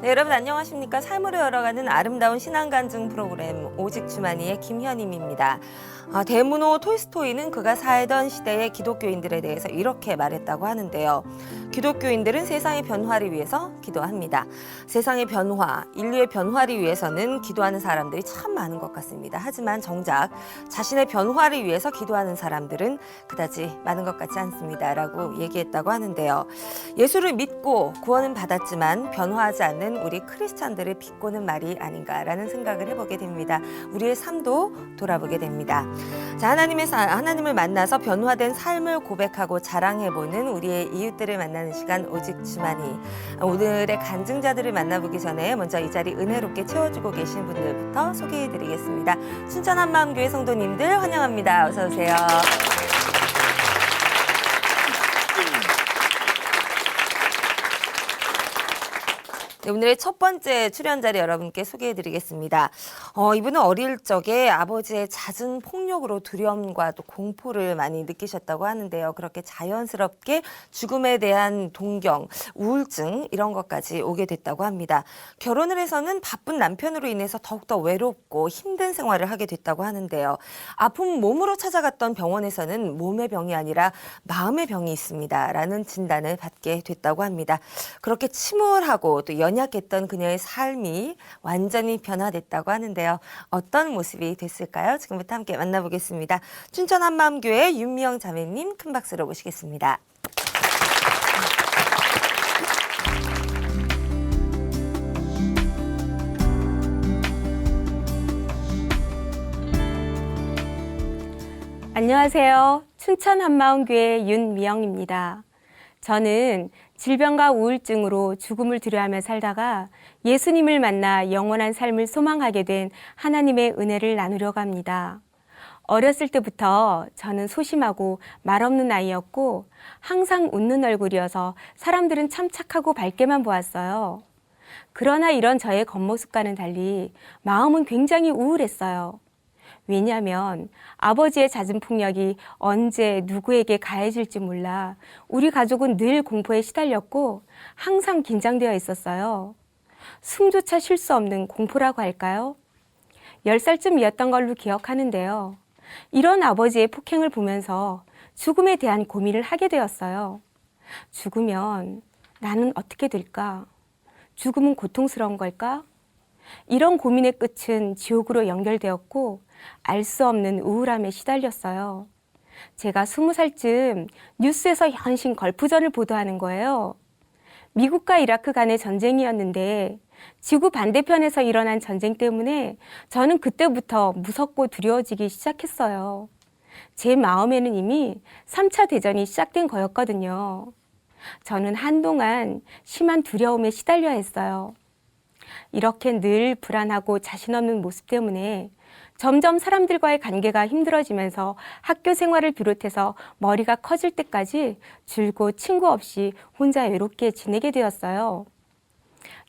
네, 여러분 안녕하십니까? 삶으로 열어가는 아름다운 신앙 간증 프로그램 오직 주만이의 김현임입니다. 대문호 톨스토이는 그가 살던 시대의 기독교인들에 대해서 이렇게 말했다고 하는데요. 기독교인들은 세상의 변화를 위해서 기도합니다. 세상의 변화, 인류의 변화를 위해서는 기도하는 사람들이 참 많은 것 같습니다. 하지만 정작 자신의 변화를 위해서 기도하는 사람들은 그다지 많은 것 같지 않습니다. 라고 얘기했다고 하는데요. 예수를 믿고 구원은 받았지만 변화하지 않는 우리 크리스찬들을 비꼬는 말이 아닌가라는 생각을 해보게 됩니다. 우리의 삶도 돌아보게 됩니다. 자, 하나님을 만나서 변화된 삶을 고백하고 자랑해보는 우리의 이웃들을 만나는 시간 오직 주만이. 오늘의 간증자들을 만나보기 전에 먼저 이 자리 은혜롭게 채워주고 계신 분들부터 소개해드리겠습니다. 춘천 한마음교회 성도님들 환영합니다. 어서 오세요. 네, 오늘의 첫 번째 출연자를 여러분께 소개해드리겠습니다. 이분은 어릴 적에 아버지의 잦은 폭력으로 두려움과 또 공포를 많이 느끼셨다고 하는데요. 그렇게 자연스럽게 죽음에 대한 동경, 우울증 이런 것까지 오게 됐다고 합니다. 결혼을 해서는 바쁜 남편으로 인해서 더욱더 외롭고 힘든 생활을 하게 됐다고 하는데요. 아픈 몸으로 찾아갔던 병원에서는 몸의 병이 아니라 마음의 병이 있습니다. 라는 진단을 받게 됐다고 합니다. 그렇게 침울하고 또 연약했던 그녀의 삶이 완전히 변화됐다고 하는데요. 어떤 모습이 됐을까요? 지금부터 함께 만나보겠습니다. 춘천 한마음교회 윤미영 자매님 큰 박수로 모시겠습니다. 안녕하세요. 춘천 한마음교회 윤미영입니다. 저는 질병과 우울증으로 죽음을 두려워하며 살다가 예수님을 만나 영원한 삶을 소망하게 된 하나님의 은혜를 나누려고 합니다. 어렸을 때부터 저는 소심하고 말없는 아이였고 항상 웃는 얼굴이어서 사람들은 참 착하고 밝게만 보았어요. 그러나 이런 저의 겉모습과는 달리 마음은 굉장히 우울했어요. 왜냐하면 아버지의 잦은 폭력이 언제 누구에게 가해질지 몰라 우리 가족은 늘 공포에 시달렸고 항상 긴장되어 있었어요. 숨조차 쉴 수 없는 공포라고 할까요? 10살쯤이었던 걸로 기억하는데요. 이런 아버지의 폭행을 보면서 죽음에 대한 고민을 하게 되었어요. 죽으면 나는 어떻게 될까? 죽음은 고통스러운 걸까? 이런 고민의 끝은 지옥으로 연결되었고 알 수 없는 우울함에 시달렸어요. 제가 20살쯤 뉴스에서 현신 걸프전을 보도하는 거예요. 미국과 이라크 간의 전쟁이었는데 지구 반대편에서 일어난 전쟁 때문에 저는 그때부터 무섭고 두려워지기 시작했어요. 제 마음에는 이미 3차 대전이 시작된 거였거든요. 저는 한동안 심한 두려움에 시달려야 했어요. 이렇게 늘 불안하고 자신 없는 모습 때문에 점점 사람들과의 관계가 힘들어지면서 학교 생활을 비롯해서 머리가 커질 때까지 줄곧 친구 없이 혼자 외롭게 지내게 되었어요.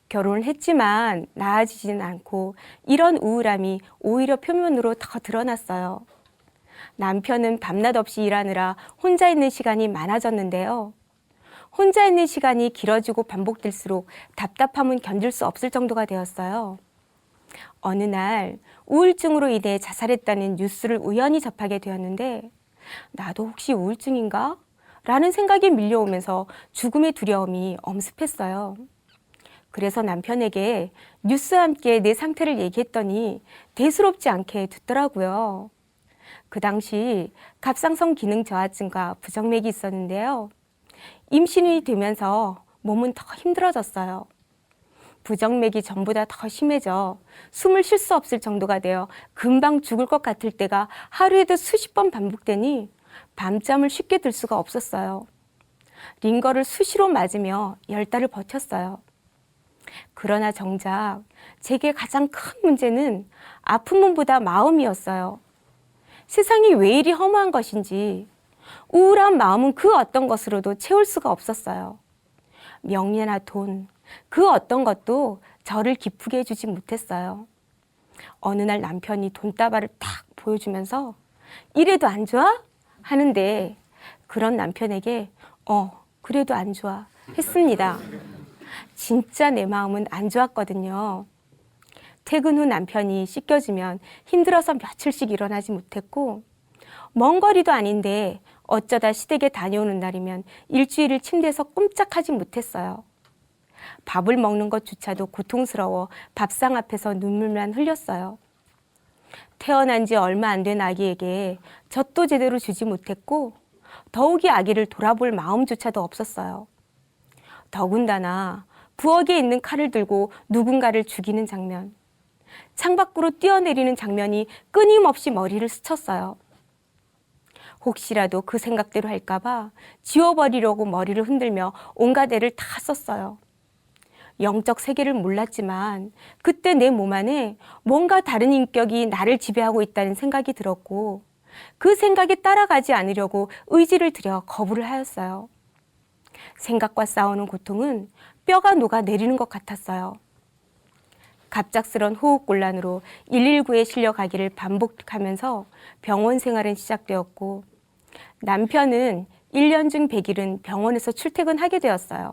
결혼을 했지만 나아지지는 않고 이런 우울함이 오히려 표면으로 더 드러났어요. 남편은 밤낮 없이 일하느라 혼자 있는 시간이 많아졌는데요. 혼자 있는 시간이 길어지고 반복될수록 답답함은 견딜 수 없을 정도가 되었어요. 어느 날 우울증으로 인해 자살했다는 뉴스를 우연히 접하게 되었는데 나도 혹시 우울증인가? 라는 생각이 밀려오면서 죽음의 두려움이 엄습했어요. 그래서 남편에게 뉴스와 함께 내 상태를 얘기했더니 대수롭지 않게 듣더라고요. 그 당시 갑상선 기능 저하증과 부정맥이 있었는데요. 임신이 되면서 몸은 더 힘들어졌어요. 부정맥이 전보다 더 심해져 숨을 쉴 수 없을 정도가 되어 금방 죽을 것 같을 때가 하루에도 수십 번 반복되니 밤잠을 쉽게 들 수가 없었어요. 링거를 수시로 맞으며 10달을 버텼어요. 그러나 정작 제게 가장 큰 문제는 아픈 몸보다 마음이었어요. 세상이 왜 이리 허무한 것인지 우울한 마음은 그 어떤 것으로도 채울 수가 없었어요. 명예나 돈, 그 어떤 것도 저를 기쁘게 해주지 못했어요. 어느 날 남편이 돈다발을 딱 보여주면서 이래도 안 좋아? 하는데 그런 남편에게 그래도 안 좋아 했습니다. 진짜 내 마음은 안 좋았거든요. 퇴근 후 남편이 씻겨주면 힘들어서 며칠씩 일어나지 못했고, 먼 거리도 아닌데 어쩌다 시댁에 다녀오는 날이면 일주일을 침대에서 꼼짝하지 못했어요. 밥을 먹는 것조차도 고통스러워 밥상 앞에서 눈물만 흘렸어요. 태어난 지 얼마 안 된 아기에게 젖도 제대로 주지 못했고, 더욱이 아기를 돌아볼 마음조차도 없었어요. 더군다나 부엌에 있는 칼을 들고 누군가를 죽이는 장면, 창밖으로 뛰어내리는 장면이 끊임없이 머리를 스쳤어요. 혹시라도 그 생각대로 할까봐 지워버리려고 머리를 흔들며 온갖 애를 다 썼어요. 영적 세계를 몰랐지만 그때 내 몸 안에 뭔가 다른 인격이 나를 지배하고 있다는 생각이 들었고, 그 생각에 따라가지 않으려고 의지를 들여 거부를 하였어요. 생각과 싸우는 고통은 뼈가 녹아내리는 것 같았어요. 갑작스런 호흡곤란으로 119에 실려가기를 반복하면서 병원 생활은 시작되었고, 남편은 1년 중 100일은 병원에서 출퇴근하게 되었어요.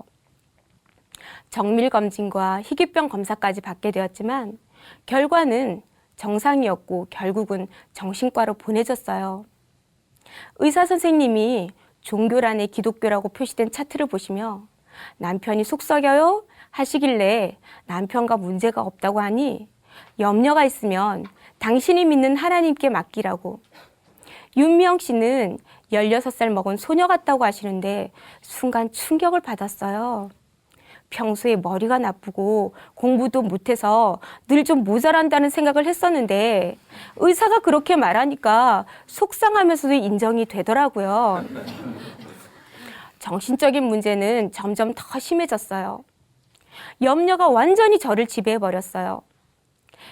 정밀검진과 희귀병 검사까지 받게 되었지만 결과는 정상이었고 결국은 정신과로 보내졌어요. 의사 선생님이 종교란에 기독교라고 표시된 차트를 보시며 남편이 속 썩여요 하시길래 남편과 문제가 없다고 하니 염려가 있으면 당신이 믿는 하나님께 맡기라고. 윤미영 씨는 16살 먹은 소녀 같다고 하시는데 순간 충격을 받았어요. 평소에 머리가 나쁘고 공부도 못해서 늘 좀 모자란다는 생각을 했었는데 의사가 그렇게 말하니까 속상하면서도 인정이 되더라고요. 정신적인 문제는 점점 더 심해졌어요. 염려가 완전히 저를 지배해버렸어요.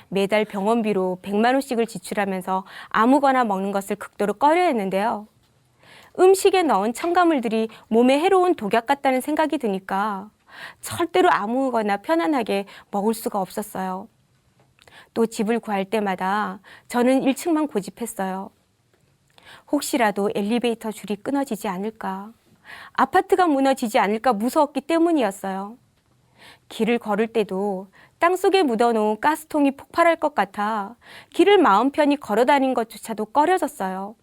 매달 병원비로 100만 원씩을 지출하면서 아무거나 먹는 것을 극도로 꺼려 했는데요. 음식에 넣은 첨가물들이 몸에 해로운 독약 같다는 생각이 드니까 절대로 아무거나 편안하게 먹을 수가 없었어요. 또 집을 구할 때마다 저는 1층만 고집했어요. 혹시라도 엘리베이터 줄이 끊어지지 않을까, 아파트가 무너지지 않을까 무서웠기 때문이었어요. 길을 걸을 때도 땅속에 묻어놓은 가스통이 폭발할 것 같아 길을 마음 편히 걸어 다닌 것조차도 꺼려졌어요.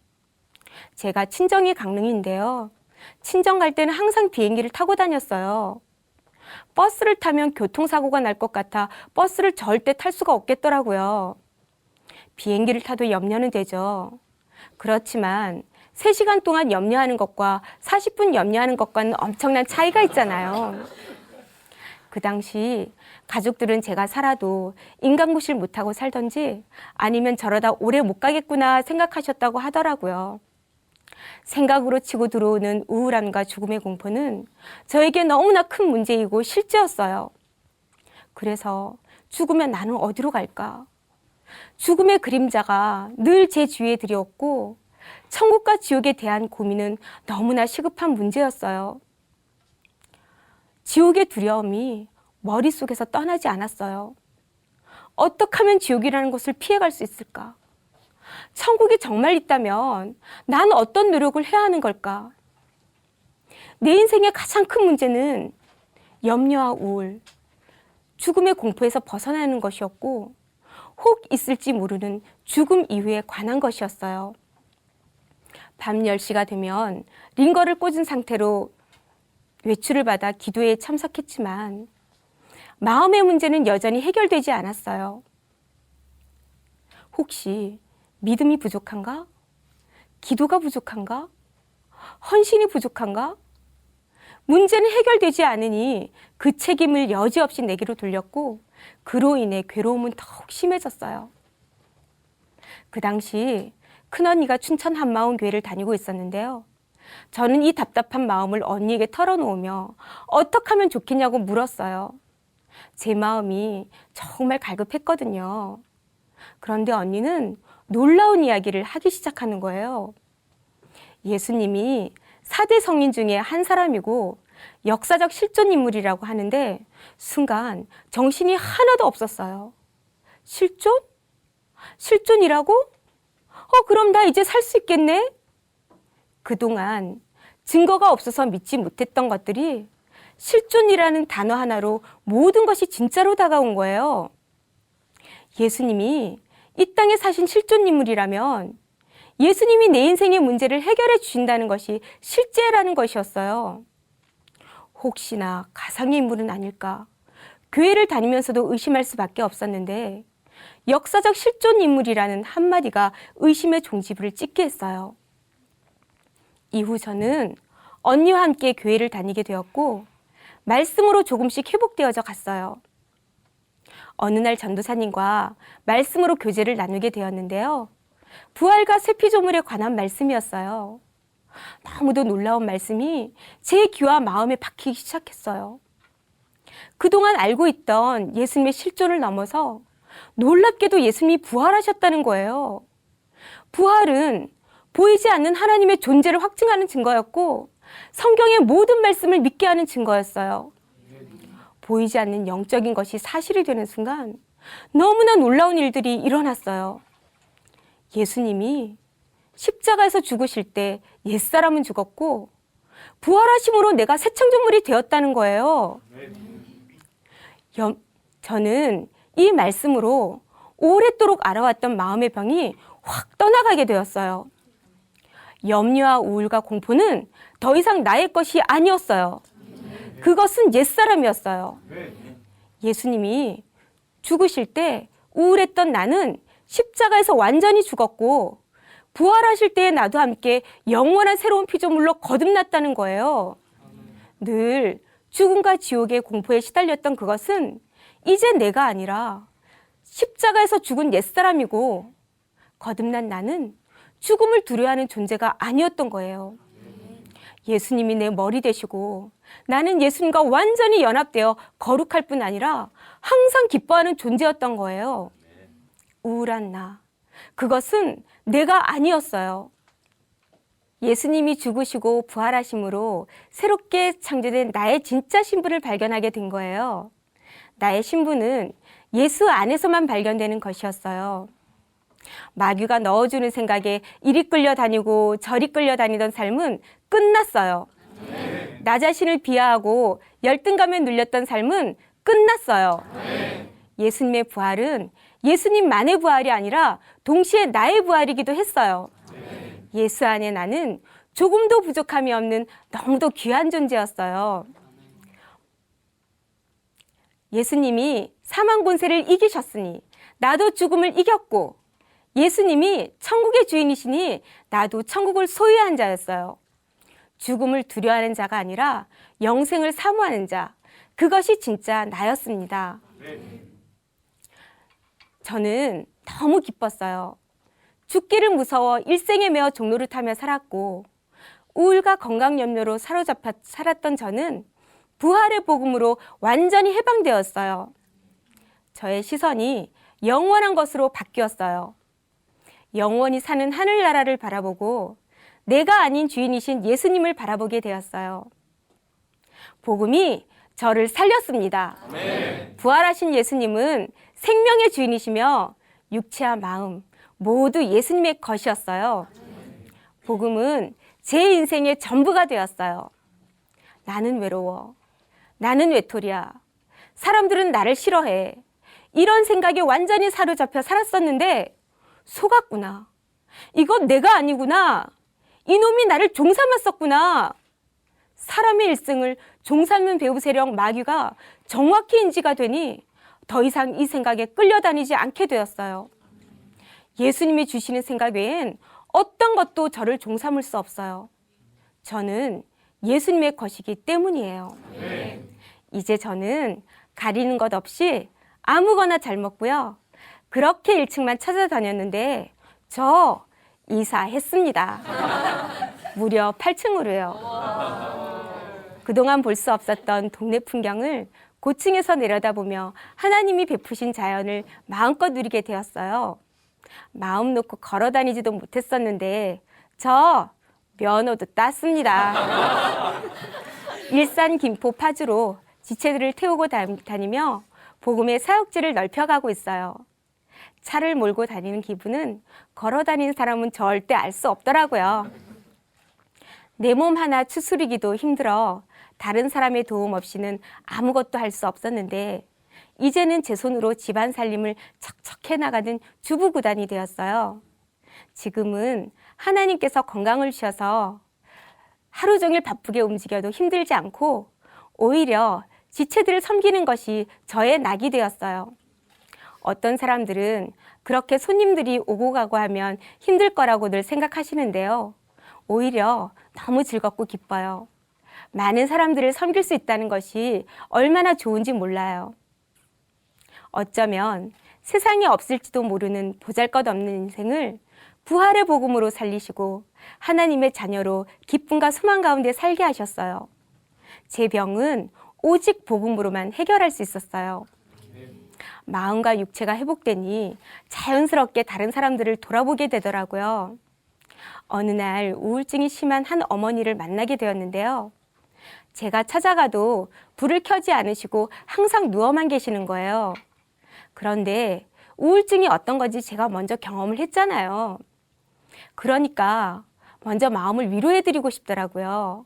제가 친정이 강릉인데요. 친정 갈 때는 항상 비행기를 타고 다녔어요. 버스를 타면 교통사고가 날 것 같아 버스를 절대 탈 수가 없겠더라고요. 비행기를 타도 염려는 되죠. 그렇지만 3시간 동안 염려하는 것과 40분 염려하는 것과는 엄청난 차이가 있잖아요. 그 당시 가족들은 제가 살아도 인간구실 못하고 살던지 아니면 저러다 오래 못 가겠구나 생각하셨다고 하더라고요. 생각으로 치고 들어오는 우울함과 죽음의 공포는 저에게 너무나 큰 문제이고 실제였어요. 그래서 죽으면 나는 어디로 갈까? 죽음의 그림자가 늘 제 주위에 들이었고 천국과 지옥에 대한 고민은 너무나 시급한 문제였어요. 지옥의 두려움이 머릿속에서 떠나지 않았어요. 어떻게 하면 지옥이라는 것을 피해갈 수 있을까? 천국이 정말 있다면 난 어떤 노력을 해야 하는 걸까? 내 인생의 가장 큰 문제는 염려와 우울, 죽음의 공포에서 벗어나는 것이었고 혹 있을지 모르는 죽음 이후에 관한 것이었어요. 밤 10시가 되면 링거를 꽂은 상태로 외출을 받아 기도에 참석했지만 마음의 문제는 여전히 해결되지 않았어요. 혹시 믿음이 부족한가? 기도가 부족한가? 헌신이 부족한가? 문제는 해결되지 않으니 그 책임을 여지없이 내게로 돌렸고 그로 인해 괴로움은 더욱 심해졌어요. 그 당시 큰언니가 춘천 한마음교회를 다니고 있었는데요. 저는 이 답답한 마음을 언니에게 털어놓으며 어떻게 하면 좋겠냐고 물었어요. 제 마음이 정말 갈급했거든요. 그런데 언니는 놀라운 이야기를 하기 시작하는 거예요. 예수님이 4대 성인 중에 한 사람이고 역사적 실존 인물이라고 하는데 순간 정신이 하나도 없었어요. 실존? 실존이라고? 그럼 나 이제 살 수 있겠네? 그동안 증거가 없어서 믿지 못했던 것들이 실존이라는 단어 하나로 모든 것이 진짜로 다가온 거예요. 예수님이 이 땅에 사신 실존 인물이라면 예수님이 내 인생의 문제를 해결해 주신다는 것이 실제라는 것이었어요. 혹시나 가상의 인물은 아닐까? 교회를 다니면서도 의심할 수밖에 없었는데 역사적 실존 인물이라는 한마디가 의심의 종지부를 찍게 했어요. 이후 저는 언니와 함께 교회를 다니게 되었고 말씀으로 조금씩 회복되어져 갔어요. 어느 날 전도사님과 말씀으로 교제를 나누게 되었는데요. 부활과 쇠피조물에 관한 말씀이었어요. 너무도 놀라운 말씀이 제 귀와 마음에 박히기 시작했어요. 그동안 알고 있던 예수님의 실존을 넘어서 놀랍게도 예수님이 부활하셨다는 거예요. 부활은 보이지 않는 하나님의 존재를 확증하는 증거였고 성경의 모든 말씀을 믿게 하는 증거였어요. 보이지 않는 영적인 것이 사실이 되는 순간 너무나 놀라운 일들이 일어났어요. 예수님이 십자가에서 죽으실 때 옛사람은 죽었고 부활하심으로 내가 새 창조물이 되었다는 거예요. 저는 이 말씀으로 오랫도록 알아왔던 마음의 병이 확 떠나가게 되었어요. 염려와 우울과 공포는 더 이상 나의 것이 아니었어요. 그것은 옛사람이었어요. 예수님이 죽으실 때 우울했던 나는 십자가에서 완전히 죽었고 부활하실 때의 나도 함께 영원한 새로운 피조물로 거듭났다는 거예요. 늘 죽음과 지옥의 공포에 시달렸던 그것은 이제 내가 아니라 십자가에서 죽은 옛사람이고 거듭난 나는 죽음을 두려워하는 존재가 아니었던 거예요. 예수님이 내 머리 되시고 나는 예수님과 완전히 연합되어 거룩할 뿐 아니라 항상 기뻐하는 존재였던 거예요. 우울한 나, 그것은 내가 아니었어요. 예수님이 죽으시고 부활하심으로 새롭게 창조된 나의 진짜 신분을 발견하게 된 거예요. 나의 신분은 예수 안에서만 발견되는 것이었어요. 마귀가 넣어주는 생각에 이리 끌려다니고 저리 끌려다니던 삶은 끝났어요. 나 자신을 비하하고 열등감에 눌렸던 삶은 끝났어요. 예수님의 부활은 예수님만의 부활이 아니라 동시에 나의 부활이기도 했어요. 예수 안에 나는 조금도 부족함이 없는 너무도 귀한 존재였어요. 예수님이 사망 권세를 이기셨으니 나도 죽음을 이겼고 예수님이 천국의 주인이시니 나도 천국을 소유한 자였어요. 죽음을 두려워하는 자가 아니라 영생을 사모하는 자, 그것이 진짜 나였습니다. 저는 너무 기뻤어요. 죽기를 무서워 일생에 매어 종로를 타며 살았고 우울과 건강 염려로 사로잡혀 살았던 저는 부활의 복음으로 완전히 해방되었어요. 저의 시선이 영원한 것으로 바뀌었어요. 영원히 사는 하늘나라를 바라보고 내가 아닌 주인이신 예수님을 바라보게 되었어요. 복음이 저를 살렸습니다. 부활하신 예수님은 생명의 주인이시며 육체와 마음 모두 예수님의 것이었어요. 복음은 제 인생의 전부가 되었어요. 나는 외로워. 나는 외톨이야. 사람들은 나를 싫어해. 이런 생각에 완전히 사로잡혀 살았었는데 속았구나. 이건 내가 아니구나. 이놈이 나를 종삼았었구나. 사람의 일생을 종삼는 배후 세력 마귀가 정확히 인지가 되니 더 이상 이 생각에 끌려다니지 않게 되었어요. 예수님이 주시는 생각 외엔 어떤 것도 저를 종삼을 수 없어요. 저는 예수님의 것이기 때문이에요. 이제 저는 가리는 것 없이 아무거나 잘 먹고요. 그렇게 1층만 찾아다녔는데 저 이사했습니다. 무려 8층으로요. 그동안 볼 수 없었던 동네 풍경을 고층에서 내려다보며 하나님이 베푸신 자연을 마음껏 누리게 되었어요. 마음 놓고 걸어 다니지도 못했었는데 저 면허도 땄습니다. 일산, 김포, 파주로 지체들을 태우고 다니며 복음의 사역지를 넓혀가고 있어요. 차를 몰고 다니는 기분은 걸어 다니는 사람은 절대 알 수 없더라고요. 내 몸 하나 추스리기도 힘들어 다른 사람의 도움 없이는 아무것도 할 수 없었는데 이제는 제 손으로 집안 살림을 척척해 나가는 주부구단이 되었어요. 지금은 하나님께서 건강을 주셔서 하루 종일 바쁘게 움직여도 힘들지 않고 오히려 지체들을 섬기는 것이 저의 낙이 되었어요. 어떤 사람들은 그렇게 손님들이 오고 가고 하면 힘들 거라고 늘 생각하시는데요. 오히려 너무 즐겁고 기뻐요. 많은 사람들을 섬길 수 있다는 것이 얼마나 좋은지 몰라요. 어쩌면 세상에 없을지도 모르는 보잘것없는 인생을 부활의 복음으로 살리시고 하나님의 자녀로 기쁨과 소망 가운데 살게 하셨어요. 제 병은 오직 복음으로만 해결할 수 있었어요. 마음과 육체가 회복되니 자연스럽게 다른 사람들을 돌아보게 되더라고요. 어느 날 우울증이 심한 한 어머니를 만나게 되었는데요. 제가 찾아가도 불을 켜지 않으시고 항상 누워만 계시는 거예요. 그런데 우울증이 어떤 건지 제가 먼저 경험을 했잖아요. 그러니까 먼저 마음을 위로해드리고 싶더라고요.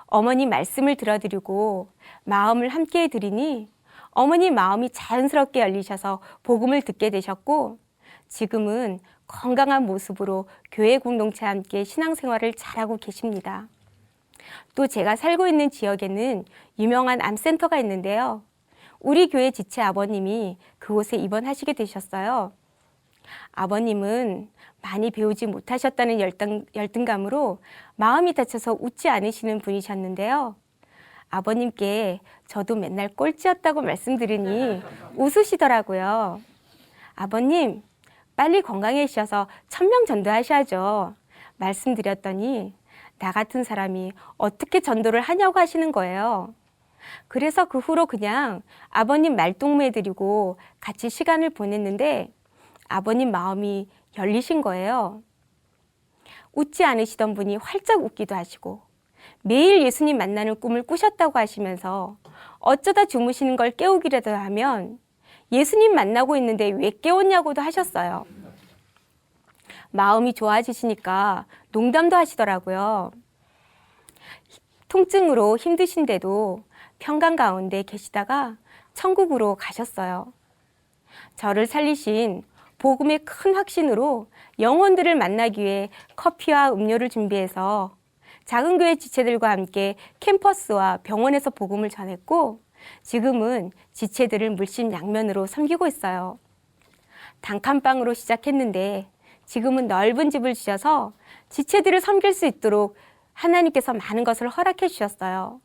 어머니 말씀을 들어드리고 마음을 함께 해드리니 어머니 마음이 자연스럽게 열리셔서 복음을 듣게 되셨고 지금은 건강한 모습으로 교회 공동체와 함께 신앙생활을 잘하고 계십니다. 또 제가 살고 있는 지역에는 유명한 암센터가 있는데요. 우리 교회 지체 아버님이 그곳에 입원하시게 되셨어요. 아버님은 많이 배우지 못하셨다는 열등감으로 마음이 다쳐서 웃지 않으시는 분이셨는데요. 아버님께 저도 맨날 꼴찌였다고 말씀드리니 웃으시더라고요. 아버님, 빨리 건강해지셔서 1000명 전도하셔야죠. 말씀드렸더니 나 같은 사람이 어떻게 전도를 하냐고 하시는 거예요. 그래서 그 후로 그냥 아버님 말동무해드리고 같이 시간을 보냈는데 아버님 마음이 열리신 거예요. 웃지 않으시던 분이 활짝 웃기도 하시고 매일 예수님 만나는 꿈을 꾸셨다고 하시면서 어쩌다 주무시는 걸 깨우기라도 하면 예수님 만나고 있는데 왜 깨웠냐고도 하셨어요. 마음이 좋아지시니까 농담도 하시더라고요. 통증으로 힘드신데도 평강 가운데 계시다가 천국으로 가셨어요. 저를 살리신 복음의 큰 확신으로 영혼들을 만나기 위해 커피와 음료를 준비해서 작은 교회 지체들과 함께 캠퍼스와 병원에서 복음을 전했고 지금은 지체들을 물심양면으로 섬기고 있어요. 단칸방으로 시작했는데 지금은 넓은 집을 주셔서 지체들을 섬길 수 있도록 하나님께서 많은 것을 허락해 주셨어요.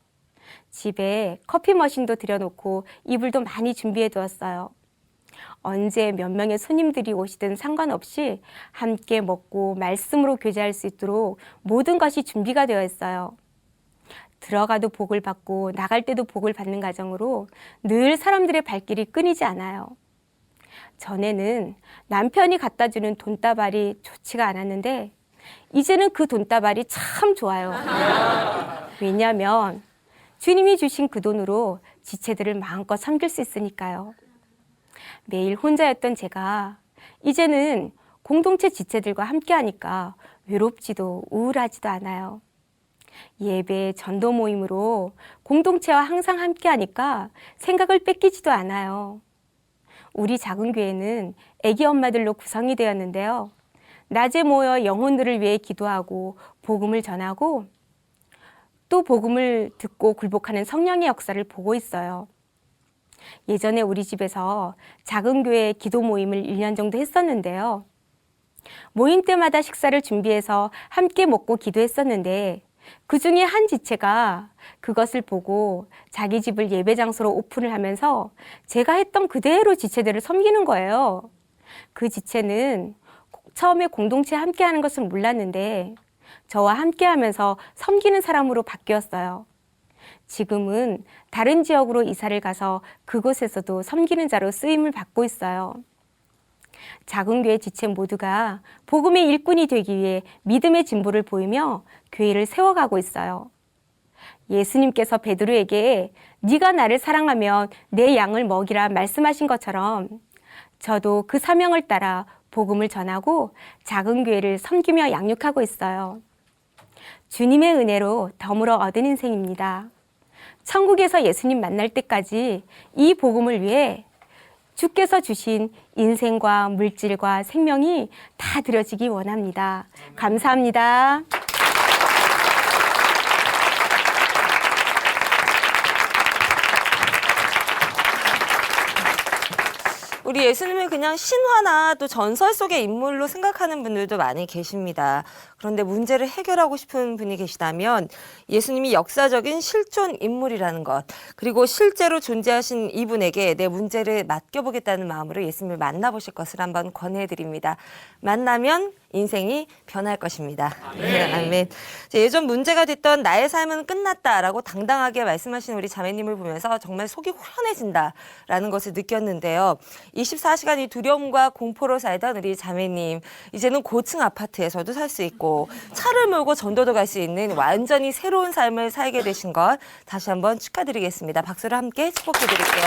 집에 커피 머신도 들여놓고 이불도 많이 준비해 두었어요. 언제 몇 명의 손님들이 오시든 상관없이 함께 먹고 말씀으로 교제할 수 있도록 모든 것이 준비가 되어 있어요. 들어가도 복을 받고 나갈 때도 복을 받는 가정으로 늘 사람들의 발길이 끊이지 않아요. 전에는 남편이 갖다 주는 돈다발이 좋지가 않았는데 이제는 그 돈다발이 참 좋아요. 왜냐하면 주님이 주신 그 돈으로 지체들을 마음껏 섬길 수 있으니까요. 매일 혼자였던 제가 이제는 공동체 지체들과 함께 하니까 외롭지도 우울하지도 않아요. 예배, 전도 모임으로 공동체와 항상 함께 하니까 생각을 뺏기지도 않아요. 우리 작은 교회는 애기 엄마들로 구성이 되었는데요. 낮에 모여 영혼들을 위해 기도하고 복음을 전하고 또 복음을 듣고 굴복하는 성령의 역사를 보고 있어요. 예전에 우리 집에서 작은 교회 기도 모임을 1년 정도 했었는데요. 모임 때마다 식사를 준비해서 함께 먹고 기도했었는데 그 중에 한 지체가 그것을 보고 자기 집을 예배 장소로 오픈을 하면서 제가 했던 그대로 지체들을 섬기는 거예요. 그 지체는 처음에 공동체에 함께 하는 것은 몰랐는데 저와 함께 하면서 섬기는 사람으로 바뀌었어요. 지금은 다른 지역으로 이사를 가서 그곳에서도 섬기는 자로 쓰임을 받고 있어요. 작은 교회 지체 모두가 복음의 일꾼이 되기 위해 믿음의 진보를 보이며 교회를 세워가고 있어요. 예수님께서 베드로에게 네가 나를 사랑하면 내 양을 먹이라 말씀하신 것처럼 저도 그 사명을 따라 복음을 전하고 작은 교회를 섬기며 양육하고 있어요. 주님의 은혜로 덤으로 얻은 인생입니다. 천국에서 예수님 만날 때까지 이 복음을 위해 주께서 주신 인생과 물질과 생명이 다 드려지기 원합니다. 감사합니다. 우리 예수님을 그냥 신화나 또 전설 속의 인물로 생각하는 분들도 많이 계십니다. 그런데 문제를 해결하고 싶은 분이 계시다면 예수님이 역사적인 실존 인물이라는 것, 그리고 실제로 존재하신 이분에게 내 문제를 맡겨보겠다는 마음으로 예수님을 만나보실 것을 한번 권해드립니다. 만나면 인생이 변할 것입니다. 네, 아멘. 예전 문제가 됐던 나의 삶은 끝났다라고 당당하게 말씀하시는 우리 자매님을 보면서 정말 속이 후련해진다라는 것을 느꼈는데요. 24시간이 두려움과 공포로 살던 우리 자매님, 이제는 고층 아파트에서도 살 수 있고 차를 몰고 전도도 갈 수 있는 완전히 새로운 삶을 살게 되신 것 다시 한번 축하드리겠습니다. 박수로 함께 축복해드릴게요.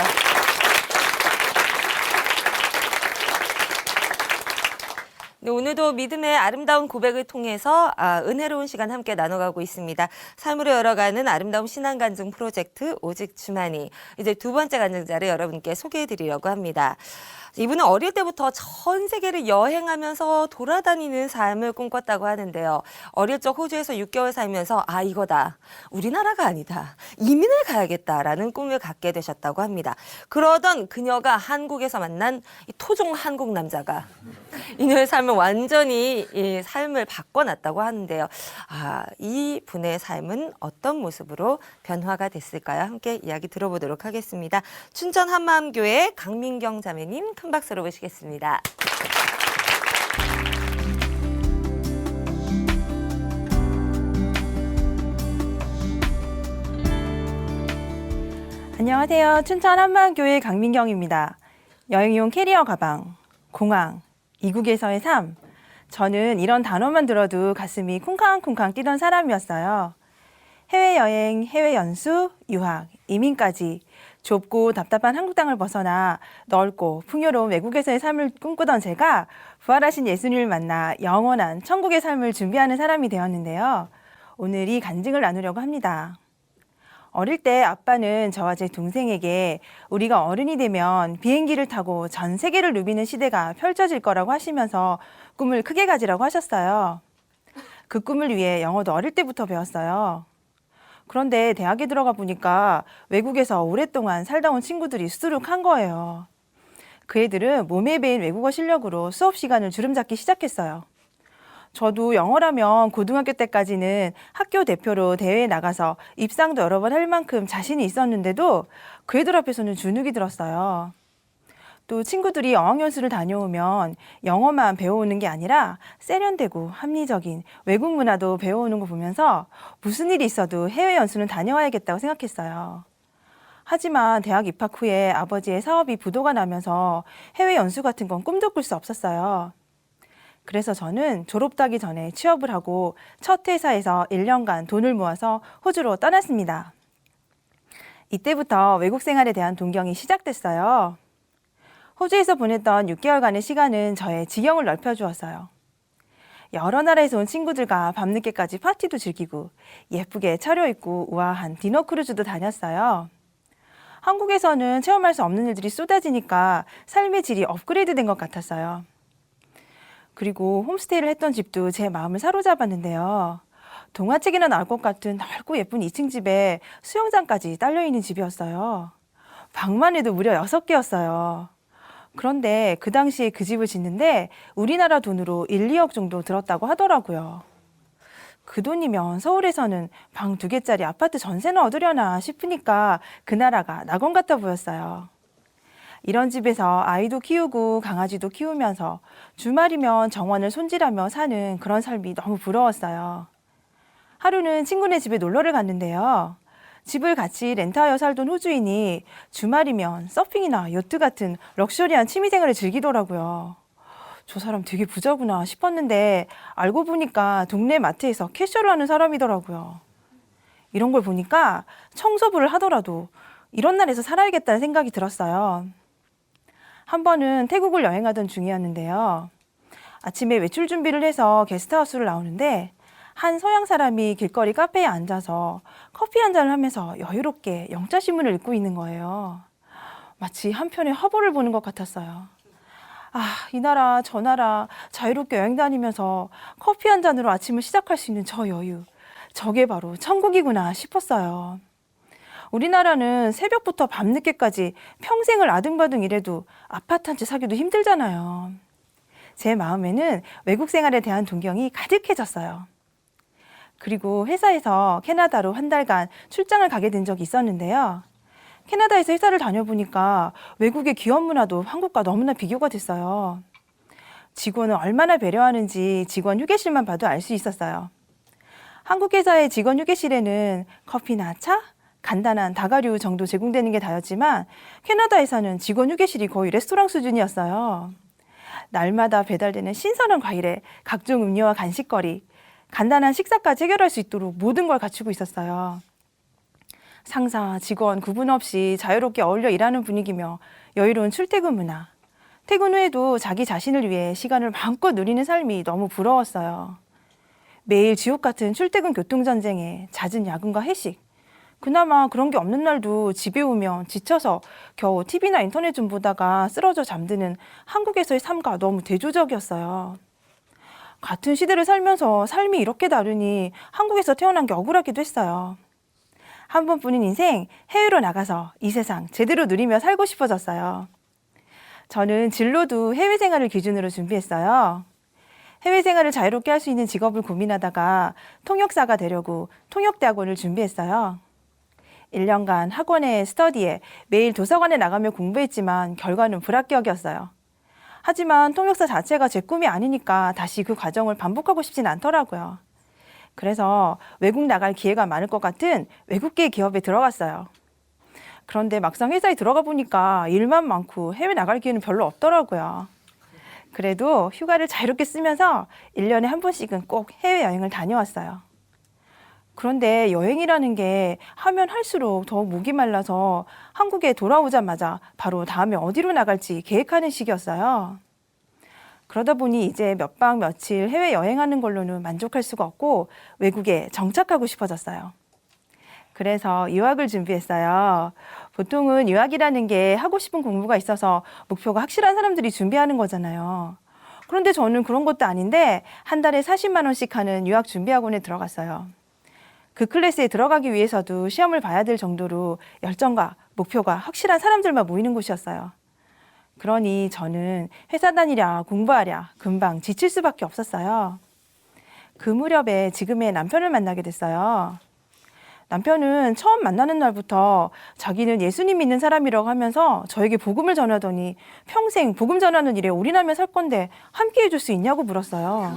네, 오늘도 믿음의 아름다운 고백을 통해서 은혜로운 시간 함께 나눠가고 있습니다. 삶으로 열어가는 아름다운 신앙간증 프로젝트 오직 주만이, 이제 두 번째 간증자를 여러분께 소개해드리려고 합니다. 이분은 어릴 때부터 전 세계를 여행하면서 돌아다니는 삶을 꿈꿨다고 하는데요. 어릴 적 호주에서 6개월 살면서 이거다. 우리나라가 아니다. 이민을 가야겠다라는 꿈을 갖게 되셨다고 합니다. 그러던 그녀가 한국에서 만난 이 토종 한국 남자가 이녀의 삶을 완전히 이 삶을 바꿔놨다고 하는데요. 이 분의 삶은 어떤 모습으로 변화가 됐을까요? 함께 이야기 들어보도록 하겠습니다. 춘천 한마음교회 강민경 자매님 큰 박수로 모시겠습니다. 안녕하세요. 춘천 한마음교회 강민경입니다. 여행용 캐리어 가방, 공항, 이국에서의 삶. 저는 이런 단어만 들어도 가슴이 쿵쾅쿵쾅 뛰던 사람이었어요. 해외여행, 해외연수, 유학, 이민까지 좁고 답답한 한국 땅을 벗어나 넓고 풍요로운 외국에서의 삶을 꿈꾸던 제가 부활하신 예수님을 만나 영원한 천국의 삶을 준비하는 사람이 되었는데요. 오늘 이 간증을 나누려고 합니다. 어릴 때 아빠는 저와 제 동생에게 우리가 어른이 되면 비행기를 타고 전 세계를 누비는 시대가 펼쳐질 거라고 하시면서 꿈을 크게 가지라고 하셨어요. 그 꿈을 위해 영어도 어릴 때부터 배웠어요. 그런데 대학에 들어가 보니까 외국에서 오랫동안 살다 온 친구들이 수두룩한 거예요. 그 애들은 몸에 배인 외국어 실력으로 수업 시간을 주름잡기 시작했어요. 저도 영어라면 고등학교 때까지는 학교 대표로 대회에 나가서 입상도 여러 번 할 만큼 자신이 있었는데도 그 애들 앞에서는 주눅이 들었어요. 또 친구들이 어학연수를 다녀오면 영어만 배워오는 게 아니라 세련되고 합리적인 외국 문화도 배워오는 거 보면서 무슨 일이 있어도 해외연수는 다녀와야겠다고 생각했어요. 하지만 대학 입학 후에 아버지의 사업이 부도가 나면서 해외연수 같은 건 꿈도 꿀 수 없었어요. 그래서 저는 졸업하기 전에 취업을 하고 첫 회사에서 1년간 돈을 모아서 호주로 떠났습니다. 이때부터 외국 생활에 대한 동경이 시작됐어요. 호주에서 보냈던 6개월간의 시간은 저의 지경을 넓혀주었어요. 여러 나라에서 온 친구들과 밤늦게까지 파티도 즐기고 예쁘게 차려입고 우아한 디너 크루즈도 다녔어요. 한국에서는 체험할 수 없는 일들이 쏟아지니까 삶의 질이 업그레이드 된 것 같았어요. 그리고 홈스테이를 했던 집도 제 마음을 사로잡았는데요. 동화책이나 나올 것 같은 넓고 예쁜 2층 집에 수영장까지 딸려있는 집이었어요. 방만 해도 무려 6개였어요. 그런데 그 당시에 그 집을 짓는데 우리나라 돈으로 1, 2억 정도 들었다고 하더라고요. 그 돈이면 서울에서는 방 2개짜리 아파트 전세나 얻으려나 싶으니까 그 나라가 낙원 같아 보였어요. 이런 집에서 아이도 키우고 강아지도 키우면서 주말이면 정원을 손질하며 사는 그런 삶이 너무 부러웠어요. 하루는 친구네 집에 놀러를 갔는데요. 집을 같이 렌트하여 살던 호주인이 주말이면 서핑이나 요트 같은 럭셔리한 취미생활을 즐기더라고요. 저 사람 되게 부자구나 싶었는데 알고 보니까 동네 마트에서 캐셔를 하는 사람이더라고요. 이런 걸 보니까 청소부를 하더라도 이런 나라에서 살아야겠다는 생각이 들었어요. 한 번은 태국을 여행하던 중이었는데요. 아침에 외출 준비를 해서 게스트하우스를 나오는데 한 서양 사람이 길거리 카페에 앉아서 커피 한 잔을 하면서 여유롭게 영자신문을 읽고 있는 거예요. 마치 한편의 화보를 보는 것 같았어요. 아, 이 나라 저 나라 자유롭게 여행 다니면서 커피 한 잔으로 아침을 시작할 수 있는 저 여유. 저게 바로 천국이구나 싶었어요. 우리나라는 새벽부터 밤늦게까지 평생을 아등바등 일해도 아파트 한 채 사기도 힘들잖아요. 제 마음에는 외국 생활에 대한 동경이 가득해졌어요. 그리고 회사에서 캐나다로 한 달간 출장을 가게 된 적이 있었는데요. 캐나다에서 회사를 다녀보니까 외국의 기업 문화도 한국과 너무나 비교가 됐어요. 직원을 얼마나 배려하는지 직원 휴게실만 봐도 알 수 있었어요. 한국 회사의 직원 휴게실에는 커피나 차, 간단한 다가류 정도 제공되는 게 다였지만 캐나다에서는 직원 휴게실이 거의 레스토랑 수준이었어요. 날마다 배달되는 신선한 과일에 각종 음료와 간식거리, 간단한 식사까지 해결할 수 있도록 모든 걸 갖추고 있었어요. 상사, 직원 구분 없이 자유롭게 어울려 일하는 분위기며 여유로운 출퇴근 문화. 퇴근 후에도 자기 자신을 위해 시간을 마음껏 누리는 삶이 너무 부러웠어요. 매일 지옥 같은 출퇴근 교통전쟁에 잦은 야근과 회식. 그나마 그런 게 없는 날도 집에 오면 지쳐서 겨우 TV나 인터넷 좀 보다가 쓰러져 잠드는 한국에서의 삶과 너무 대조적이었어요. 같은 시대를 살면서 삶이 이렇게 다르니 한국에서 태어난 게 억울하기도 했어요. 한 번뿐인 인생 해외로 나가서 이 세상 제대로 누리며 살고 싶어졌어요. 저는 진로도 해외 생활을 기준으로 준비했어요. 해외 생활을 자유롭게 할 수 있는 직업을 고민하다가 통역사가 되려고 통역대학원을 준비했어요. 1년간 학원에 스터디에 매일 도서관에 나가며 공부했지만 결과는 불합격이었어요. 하지만 통역사 자체가 제 꿈이 아니니까 다시 그 과정을 반복하고 싶진 않더라고요. 그래서 외국 나갈 기회가 많을 것 같은 외국계 기업에 들어갔어요. 그런데 막상 회사에 들어가 보니까 일만 많고 해외 나갈 기회는 별로 없더라고요. 그래도 휴가를 자유롭게 쓰면서 1년에 한 번씩은 꼭 해외여행을 다녀왔어요. 그런데 여행이라는 게 하면 할수록 더 목이 말라서 한국에 돌아오자마자 바로 다음에 어디로 나갈지 계획하는 시기였어요. 그러다 보니 이제 몇 박 며칠 해외 여행하는 걸로는 만족할 수가 없고 외국에 정착하고 싶어졌어요. 그래서 유학을 준비했어요. 보통은 유학이라는 게 하고 싶은 공부가 있어서 목표가 확실한 사람들이 준비하는 거잖아요. 그런데 저는 그런 것도 아닌데 한 달에 40만 원씩 하는 유학 준비학원에 들어갔어요. 그 클래스에 들어가기 위해서도 시험을 봐야 될 정도로 열정과 목표가 확실한 사람들만 모이는 곳이었어요. 그러니 저는 회사 다니랴 공부하랴 금방 지칠 수밖에 없었어요. 그 무렵에 지금의 남편을 만나게 됐어요. 남편은 처음 만나는 날부터 자기는 예수님 믿는 사람이라고 하면서 저에게 복음을 전하더니 평생 복음 전하는 일에 올인하며 살 건데 함께 해줄 수 있냐고 물었어요.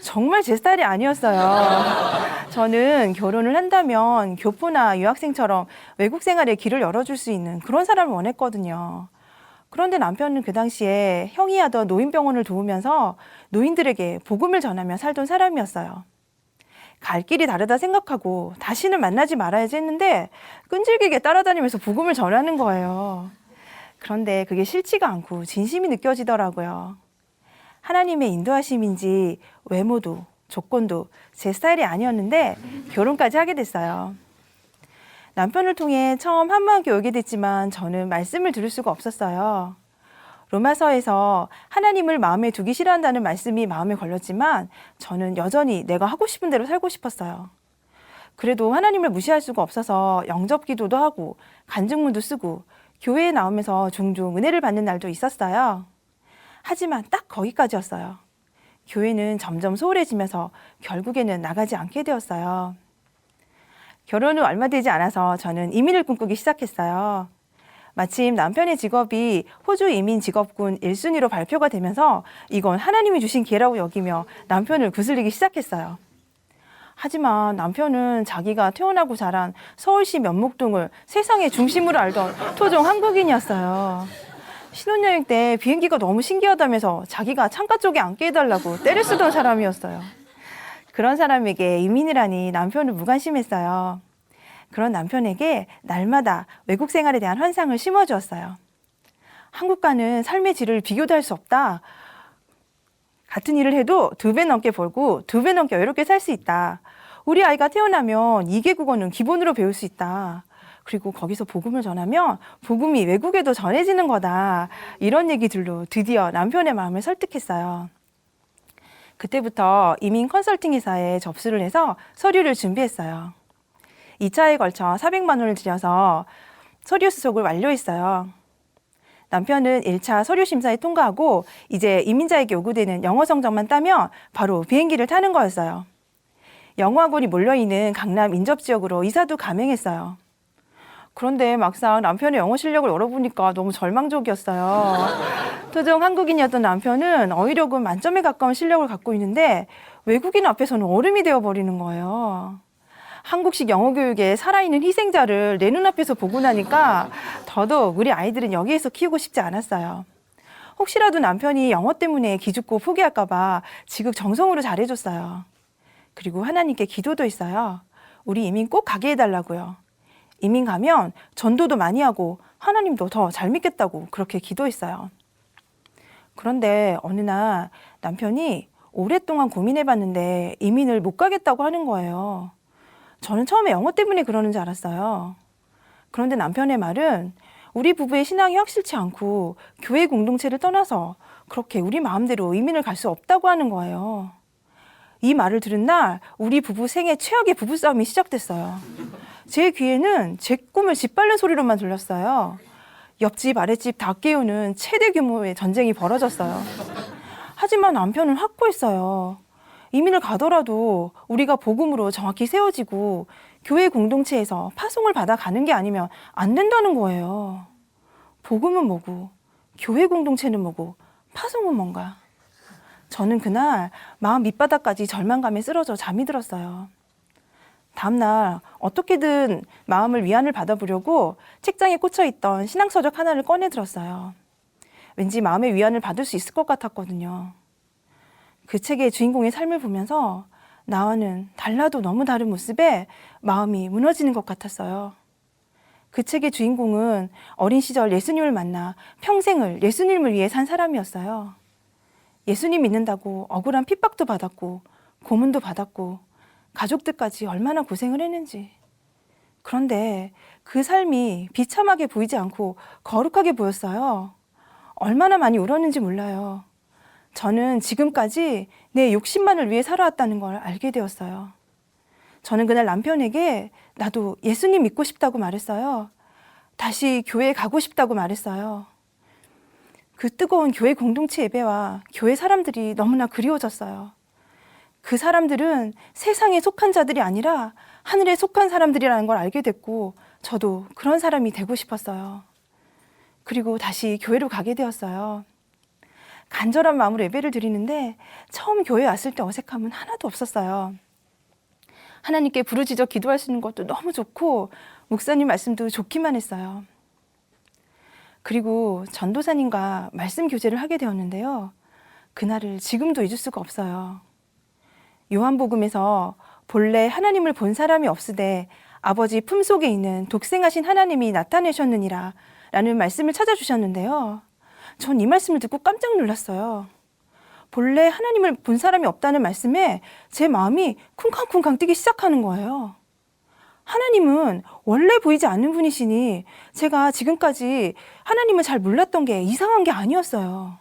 정말 제 스타일이 아니었어요. 저는 결혼을 한다면 교포나 유학생처럼 외국 생활에 길을 열어줄 수 있는 그런 사람을 원했거든요. 그런데 남편은 그 당시에 형이 하던 노인병원을 도우면서 노인들에게 복음을 전하며 살던 사람이었어요. 갈 길이 다르다 생각하고 다시는 만나지 말아야지 했는데 끈질기게 따라다니면서 복음을 전하는 거예요. 그런데 그게 싫지가 않고 진심이 느껴지더라고요. 하나님의 인도하심인지 외모도 조건도 제 스타일이 아니었는데 결혼까지 하게 됐어요. 남편을 통해 처음 한마음교회 오게 됐지만 저는 말씀을 들을 수가 없었어요. 로마서에서 하나님을 마음에 두기 싫어한다는 말씀이 마음에 걸렸지만 저는 여전히 내가 하고 싶은 대로 살고 싶었어요. 그래도 하나님을 무시할 수가 없어서 영접 기도도 하고 간증문도 쓰고 교회에 나오면서 종종 은혜를 받는 날도 있었어요. 하지만 딱 거기까지였어요. 교회는 점점 소홀해지면서 결국에는 나가지 않게 되었어요. 결혼 후 얼마 되지 않아서 저는 이민을 꿈꾸기 시작했어요. 마침 남편의 직업이 호주 이민 직업군 1순위로 발표가 되면서 이건 하나님이 주신 기회라고 여기며 남편을 구슬리기 시작했어요. 하지만 남편은 자기가 태어나고 자란 서울시 면목동을 세상의 중심으로 알던 토종 한국인이었어요. 신혼여행 때 비행기가 너무 신기하다면서 자기가 창가 쪽에 앉게 해달라고 때를 쓰던 사람이었어요. 그런 사람에게 이민이라니 남편을 무관심했어요. 그런 남편에게 날마다 외국 생활에 대한 환상을 심어주었어요. 한국과는 삶의 질을 비교도 할 수 없다. 같은 일을 해도 2배 넘게 벌고 2배 넘게 여유롭게 살 수 있다. 우리 아이가 태어나면 2개 국어는 기본으로 배울 수 있다. 그리고 거기서 복음을 전하면 복음이 외국에도 전해지는 거다. 이런 얘기들로 드디어 남편의 마음을 설득했어요. 그때부터 이민 컨설팅 회사에 접수를 해서 서류를 준비했어요. 2차에 걸쳐 400만 원을 들여서 서류 수속을 완료했어요. 남편은 1차 서류 심사에 통과하고 이제 이민자에게 요구되는 영어 성적만 따면 바로 비행기를 타는 거였어요. 영어학원이 몰려있는 강남 인접 지역으로 이사도 감행했어요. 그런데 막상 남편의 영어 실력을 열어보니까 너무 절망적이었어요. 토종 한국인이었던 남편은 어휘력은 만점에 가까운 실력을 갖고 있는데 외국인 앞에서는 얼음이 되어버리는 거예요. 한국식 영어 교육의 살아있는 희생자를 내 눈앞에서 보고 나니까 더더욱 우리 아이들은 여기에서 키우고 싶지 않았어요. 혹시라도 남편이 영어 때문에 기죽고 포기할까 봐 지극정성으로 잘해줬어요. 그리고 하나님께 기도도 했어요. 우리 이민 꼭 가게 해달라고요. 이민 가면 전도도 많이 하고 하나님도 더 잘 믿겠다고 그렇게 기도했어요. 그런데 어느 날 남편이 오랫동안 고민해봤는데 이민을 못 가겠다고 하는 거예요. 저는 처음에 영어 때문에 그러는 줄 알았어요. 그런데 남편의 말은 우리 부부의 신앙이 확실치 않고 교회 공동체를 떠나서 그렇게 우리 마음대로 이민을 갈 수 없다고 하는 거예요. 이 말을 들은 날 우리 부부 생애 최악의 부부싸움이 시작됐어요. 제 귀에는 제 꿈을 짓밟는 소리로만 들렸어요. 옆집 아랫집 다 깨우는 최대 규모의 전쟁이 벌어졌어요. 하지만 남편은 확고했어요. 이민을 가더라도 우리가 복음으로 정확히 세워지고 교회 공동체에서 파송을 받아 가는 게 아니면 안 된다는 거예요. 복음은 뭐고 교회 공동체는 뭐고 파송은 뭔가. 저는 그날 마음 밑바닥까지 절망감에 쓰러져 잠이 들었어요. 다음날 어떻게든 마음을 위안을 받아보려고 책장에 꽂혀있던 신앙서적 하나를 꺼내 들었어요. 왠지 마음의 위안을 받을 수 있을 것 같았거든요. 그 책의 주인공의 삶을 보면서 나와는 달라도 너무 다른 모습에 마음이 무너지는 것 같았어요. 그 책의 주인공은 어린 시절 예수님을 만나 평생을 예수님을 위해 산 사람이었어요. 예수님 믿는다고 억울한 핍박도 받았고 고문도 받았고 가족들까지 얼마나 고생을 했는지. 그런데 그 삶이 비참하게 보이지 않고 거룩하게 보였어요. 얼마나 많이 울었는지 몰라요. 저는 지금까지 내 욕심만을 위해 살아왔다는 걸 알게 되었어요. 저는 그날 남편에게 나도 예수님 믿고 싶다고 말했어요. 다시 교회에 가고 싶다고 말했어요. 그 뜨거운 교회 공동체 예배와 교회 사람들이 너무나 그리워졌어요. 그 사람들은 세상에 속한 자들이 아니라 하늘에 속한 사람들이라는 걸 알게 됐고 저도 그런 사람이 되고 싶었어요. 그리고 다시 교회로 가게 되었어요. 간절한 마음으로 예배를 드리는데 처음 교회에 왔을 때 어색함은 하나도 없었어요. 하나님께 부르짖어 기도할 수 있는 것도 너무 좋고 목사님 말씀도 좋기만 했어요. 그리고 전도사님과 말씀 교제를 하게 되었는데요. 그날을 지금도 잊을 수가 없어요. 요한복음에서 본래 하나님을 본 사람이 없으되 아버지 품속에 있는 독생하신 하나님이 나타내셨느니라 라는 말씀을 찾아주셨는데요. 전 이 말씀을 듣고 깜짝 놀랐어요. 본래 하나님을 본 사람이 없다는 말씀에 제 마음이 쿵쾅쿵쾅 뛰기 시작하는 거예요. 하나님은 원래 보이지 않는 분이시니 제가 지금까지 하나님을 잘 몰랐던 게 이상한 게 아니었어요.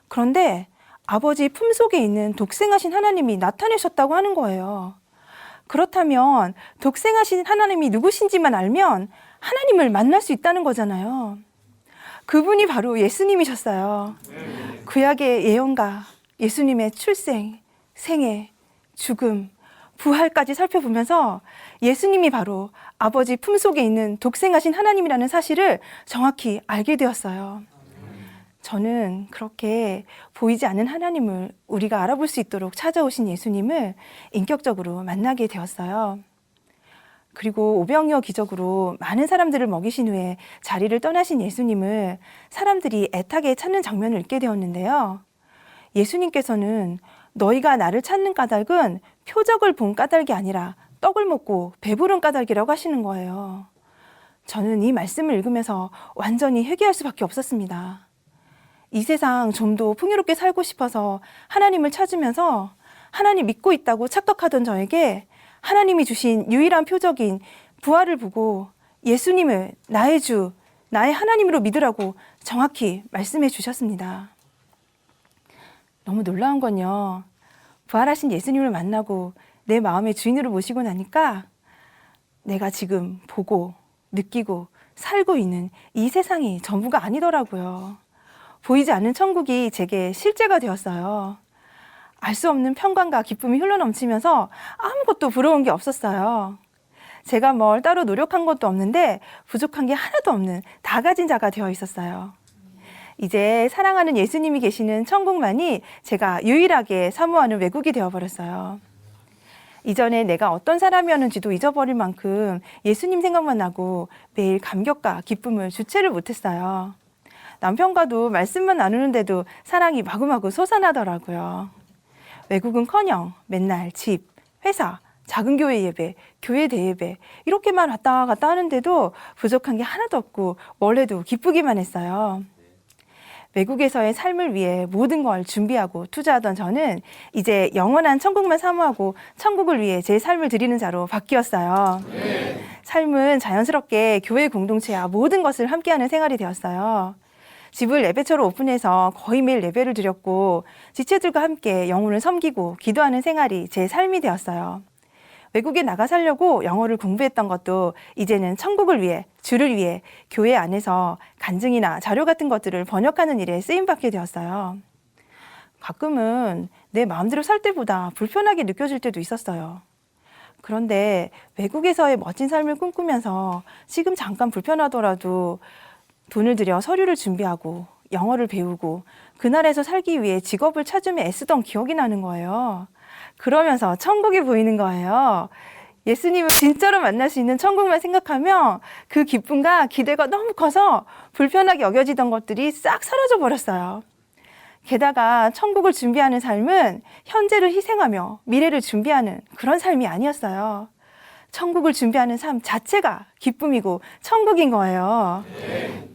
그런데 아버지 품속에 있는 독생하신 하나님이 나타내셨다고 하는 거예요. 그렇다면 독생하신 하나님이 누구신지만 알면 하나님을 만날 수 있다는 거잖아요. 그분이 바로 예수님이셨어요. 구약의 예언과 예수님의 출생, 생애, 죽음, 부활까지 살펴보면서 예수님이 바로 아버지 품속에 있는 독생하신 하나님이라는 사실을 정확히 알게 되었어요. 저는 그렇게 보이지 않는 하나님을 우리가 알아볼 수 있도록 찾아오신 예수님을 인격적으로 만나게 되었어요. 그리고 오병이어 기적으로 많은 사람들을 먹이신 후에 자리를 떠나신 예수님을 사람들이 애타게 찾는 장면을 읽게 되었는데요. 예수님께서는 너희가 나를 찾는 까닭은 표적을 본 까닭이 아니라 떡을 먹고 배부른 까닭이라고 하시는 거예요. 저는 이 말씀을 읽으면서 완전히 회개할 수밖에 없었습니다. 이 세상 좀 더 풍요롭게 살고 싶어서 하나님을 찾으면서 하나님 믿고 있다고 착각하던 저에게 하나님이 주신 유일한 표적인 부활을 보고 예수님을 나의 주, 나의 하나님으로 믿으라고 정확히 말씀해 주셨습니다. 너무 놀라운 건요. 부활하신 예수님을 만나고 내 마음의 주인으로 모시고 나니까 내가 지금 보고 느끼고 살고 있는 이 세상이 전부가 아니더라고요. 보이지 않는 천국이 제게 실제가 되었어요. 알 수 없는 평강과 기쁨이 흘러넘치면서 아무것도 부러운 게 없었어요. 제가 뭘 따로 노력한 것도 없는데 부족한 게 하나도 없는 다 가진 자가 되어 있었어요. 이제 사랑하는 예수님이 계시는 천국만이 제가 유일하게 사모하는 외국이 되어버렸어요. 이전에 내가 어떤 사람이었는지도 잊어버릴 만큼 예수님 생각만 나고 매일 감격과 기쁨을 주체를 못했어요. 남편과도 말씀만 나누는데도 사랑이 마구마구 솟아나더라고요. 외국은커녕 맨날 집, 회사, 작은 교회 예배, 교회 대예배 이렇게만 왔다 갔다 하는데도 부족한 게 하나도 없고 뭘 해도 기쁘기만 했어요. 외국에서의 삶을 위해 모든 걸 준비하고 투자하던 저는 이제 영원한 천국만 사모하고 천국을 위해 제 삶을 드리는 자로 바뀌었어요. 삶은 자연스럽게 교회 공동체와 모든 것을 함께하는 생활이 되었어요. 집을 예배처로 오픈해서 거의 매일 예배를 드렸고 지체들과 함께 영혼을 섬기고 기도하는 생활이 제 삶이 되었어요. 외국에 나가 살려고 영어를 공부했던 것도 이제는 천국을 위해, 주를 위해 교회 안에서 간증이나 자료 같은 것들을 번역하는 일에 쓰임받게 되었어요. 가끔은 내 마음대로 살 때보다 불편하게 느껴질 때도 있었어요. 그런데 외국에서의 멋진 삶을 꿈꾸면서 지금 잠깐 불편하더라도 돈을 들여 서류를 준비하고 영어를 배우고 그 나라에서 살기 위해 직업을 찾으며 애쓰던 기억이 나는 거예요. 그러면서 천국이 보이는 거예요. 예수님을 진짜로 만날 수 있는 천국만 생각하면 그 기쁨과 기대가 너무 커서 불편하게 여겨지던 것들이 싹 사라져 버렸어요. 게다가 천국을 준비하는 삶은 현재를 희생하며 미래를 준비하는 그런 삶이 아니었어요. 천국을 준비하는 삶 자체가 기쁨이고 천국인 거예요.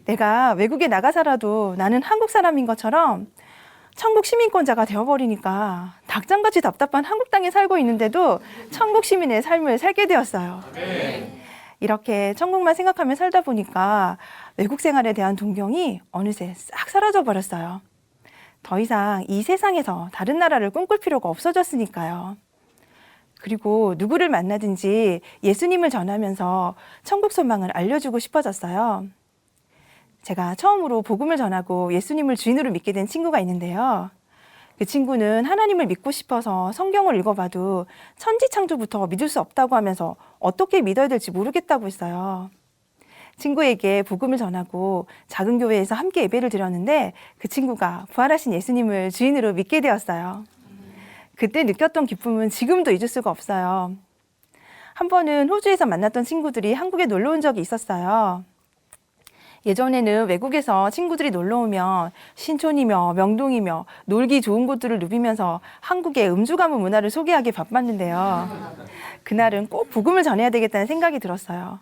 내가 외국에 나가 살아도 나는 한국 사람인 것처럼 천국 시민권자가 되어버리니까 닭장같이 답답한 한국 땅에 살고 있는데도 천국 시민의 삶을 살게 되었어요. 이렇게 천국만 생각하며 살다 보니까 외국 생활에 대한 동경이 어느새 싹 사라져 버렸어요. 더 이상 이 세상에서 다른 나라를 꿈꿀 필요가 없어졌으니까요. 그리고 누구를 만나든지 예수님을 전하면서 천국 소망을 알려주고 싶어졌어요. 제가 처음으로 복음을 전하고 예수님을 주인으로 믿게 된 친구가 있는데요. 그 친구는 하나님을 믿고 싶어서 성경을 읽어봐도 천지창조부터 믿을 수 없다고 하면서 어떻게 믿어야 될지 모르겠다고 했어요. 친구에게 복음을 전하고 작은 교회에서 함께 예배를 드렸는데 그 친구가 부활하신 예수님을 주인으로 믿게 되었어요. 그때 느꼈던 기쁨은 지금도 잊을 수가 없어요. 한 번은 호주에서 만났던 친구들이 한국에 놀러 온 적이 있었어요. 예전에는 외국에서 친구들이 놀러 오면 신촌이며 명동이며 놀기 좋은 곳들을 누비면서 한국의 음주 가문 문화를 소개하기 바빴는데요. 그날은 꼭 복음을 전해야 되겠다는 생각이 들었어요.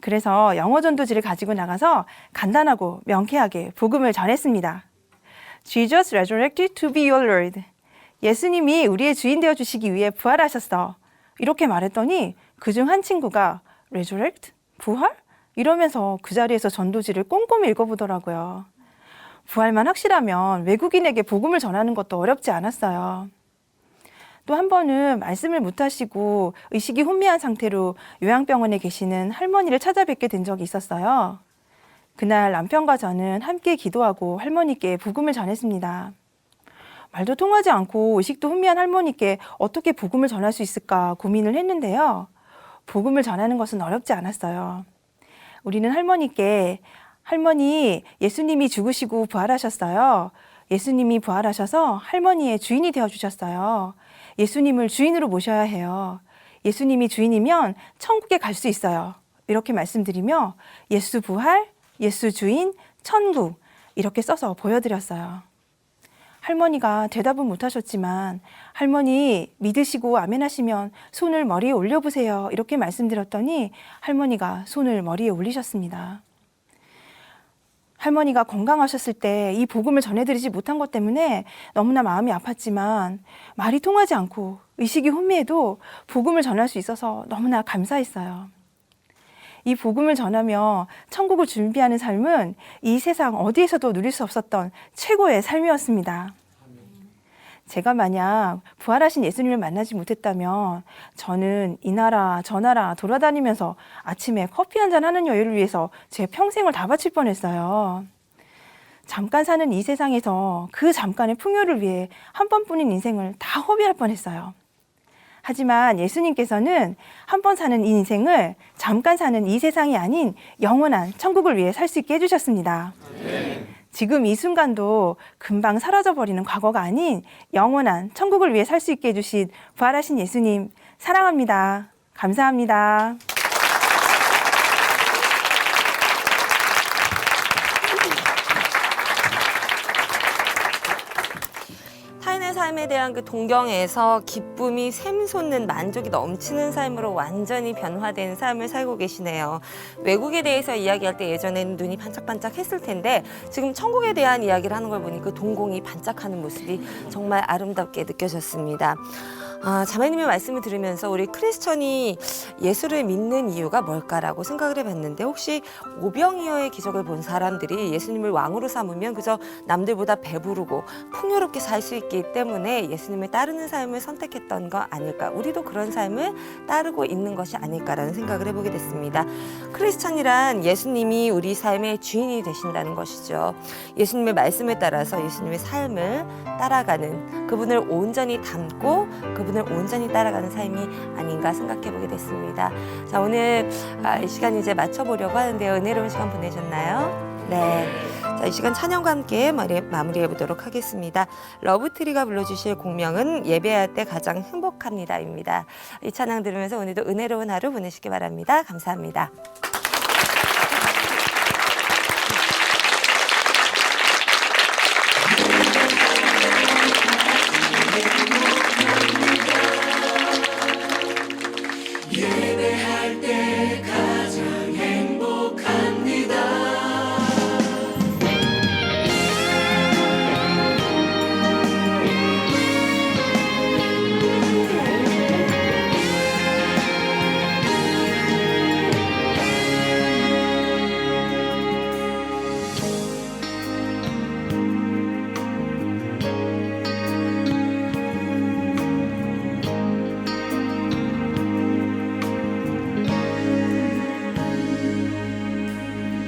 그래서 영어 전도지를 가지고 나가서 간단하고 명쾌하게 복음을 전했습니다. Jesus resurrected to be your Lord. 예수님이 우리의 주인 되어주시기 위해 부활하셨어. 이렇게 말했더니 그중 한 친구가 resurrect? 부활? 이러면서 그 자리에서 전도지를 꼼꼼히 읽어보더라고요. 부활만 확실하면 외국인에게 복음을 전하는 것도 어렵지 않았어요. 또 한 번은 말씀을 못하시고 의식이 혼미한 상태로 요양병원에 계시는 할머니를 찾아뵙게 된 적이 있었어요. 그날 남편과 저는 함께 기도하고 할머니께 복음을 전했습니다. 말도 통하지 않고 의식도 혼미한 할머니께 어떻게 복음을 전할 수 있을까 고민을 했는데요. 복음을 전하는 것은 어렵지 않았어요. 우리는 할머니께 할머니, 예수님이 죽으시고 부활하셨어요. 예수님이 부활하셔서 할머니의 주인이 되어주셨어요. 예수님을 주인으로 모셔야 해요. 예수님이 주인이면 천국에 갈 수 있어요. 이렇게 말씀드리며 예수 부활, 예수 주인, 천국 이렇게 써서 보여드렸어요. 할머니가 대답은 못하셨지만 할머니 믿으시고 아멘 하시면 손을 머리에 올려보세요. 이렇게 말씀드렸더니 할머니가 손을 머리에 올리셨습니다. 할머니가 건강하셨을 때 이 복음을 전해드리지 못한 것 때문에 너무나 마음이 아팠지만 말이 통하지 않고 의식이 혼미해도 복음을 전할 수 있어서 너무나 감사했어요. 이 복음을 전하며 천국을 준비하는 삶은 이 세상 어디에서도 누릴 수 없었던 최고의 삶이었습니다. 제가 만약 부활하신 예수님을 만나지 못했다면 저는 이 나라 저 나라 돌아다니면서 아침에 커피 한잔 하는 여유를 위해서 제 평생을 다 바칠 뻔했어요. 잠깐 사는 이 세상에서 그 잠깐의 풍요를 위해 한 번뿐인 인생을 다 허비할 뻔했어요. 하지만 예수님께서는 한 번 사는 이 인생을 잠깐 사는 이 세상이 아닌 영원한 천국을 위해 살 수 있게 해주셨습니다. 지금 이 순간도 금방 사라져버리는 과거가 아닌 영원한 천국을 위해 살 수 있게 해주신 부활하신 예수님 사랑합니다. 감사합니다. 타인의 삶에 대한 그 동경에서 기쁨이 샘솟는 만족이 넘치는 삶으로 완전히 변화된 삶을 살고 계시네요. 외국에 대해서 이야기할 때 예전에는 눈이 반짝반짝 했을 텐데 지금 천국에 대한 이야기를 하는 걸 보니 그 동공이 반짝하는 모습이 정말 아름답게 느껴졌습니다. 자매님의 말씀을 들으면서 우리 크리스천이 예수를 믿는 이유가 뭘까라고 생각을 해봤는데 혹시 오병이어의 기적을 본 사람들이 예수님을 왕으로 삼으면 그저 남들보다 배부르고 풍요롭게 살 수 있기 때문에 예수님을 따르는 삶을 선택했던 거 아닐까, 우리도 그런 삶을 따르고 있는 것이 아닐까라는 생각을 해보게 됐습니다. 크리스천이란 예수님이 우리 삶의 주인이 되신다는 것이죠. 예수님의 말씀을 따라서 예수님의 삶을 따라가는, 그분을 온전히 닮고 그분을 온전히 따라가는 삶이 아닌가 생각해보게 됐습니다. 자, 오늘 이 시간 이제 마쳐보려고 하는데요. 은혜로운 시간 보내셨나요? 네. 자, 이 시간 찬양과 함께 마무리해보도록 하겠습니다. 러브트리가 불러주실 공명은 예배할 때 가장 행복합니다입니다. 이 찬양 들으면서 오늘도 은혜로운 하루 보내시기 바랍니다. 감사합니다. 예배할 때 가장 행복합니다.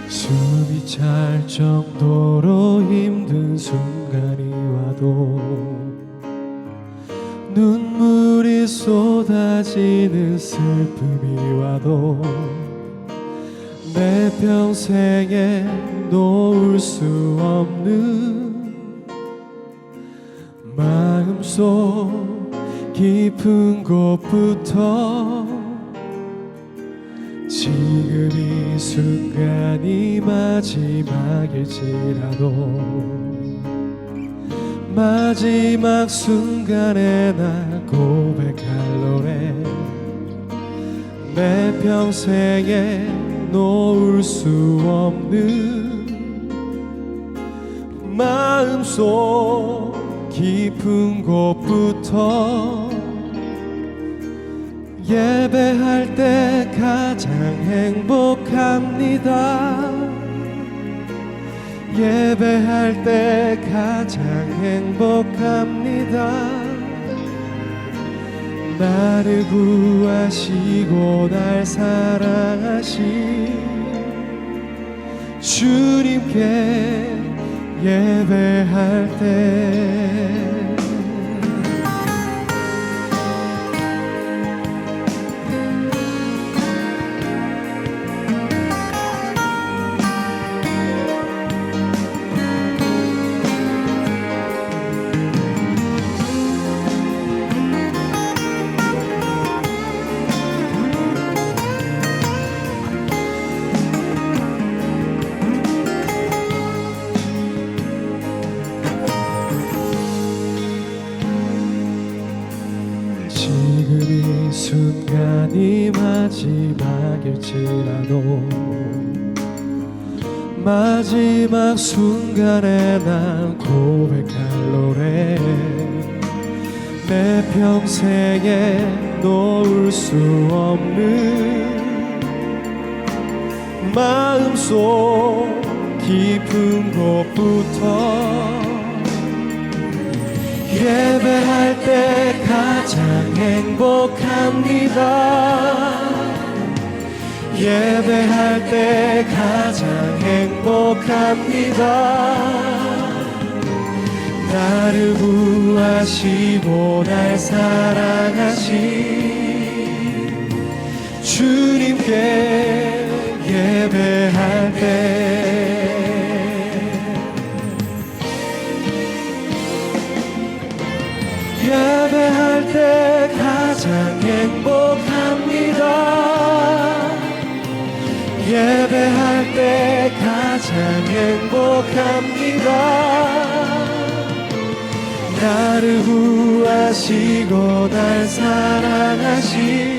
숨이 찰 정도로 힘든 순간이 와도 눈물이 쏟아지는 슬픔이 와도 내 평생에 놓을 수 없는 마음속 깊은 곳부터 지금 이 순간이 마지막일지라도 마지막 순간에 나 고백할 노래, 내 평생에 놓을 수 없는 마음속 깊은 곳부터 예배할 때 가장 행복합니다. 예배할 때 가장 행복합니다. 나를 구하시고 날 사랑하신 주님께 예배할 때 지금 이 순간이 마지막일지라도 마지막 순간에 난 고백할 노래 내 평생에 놓을 수 없는 마음속 깊은 곳부터 예배할 때 가장 행복합니다. 예배할 때 가장 행복합니다. 나를 구하시고 날 사랑하신 주님께 예배할 때 예배할 때 가장 행복합니다. 예배할 때 가장 행복합니다. 나를 구하시고 날 사랑하신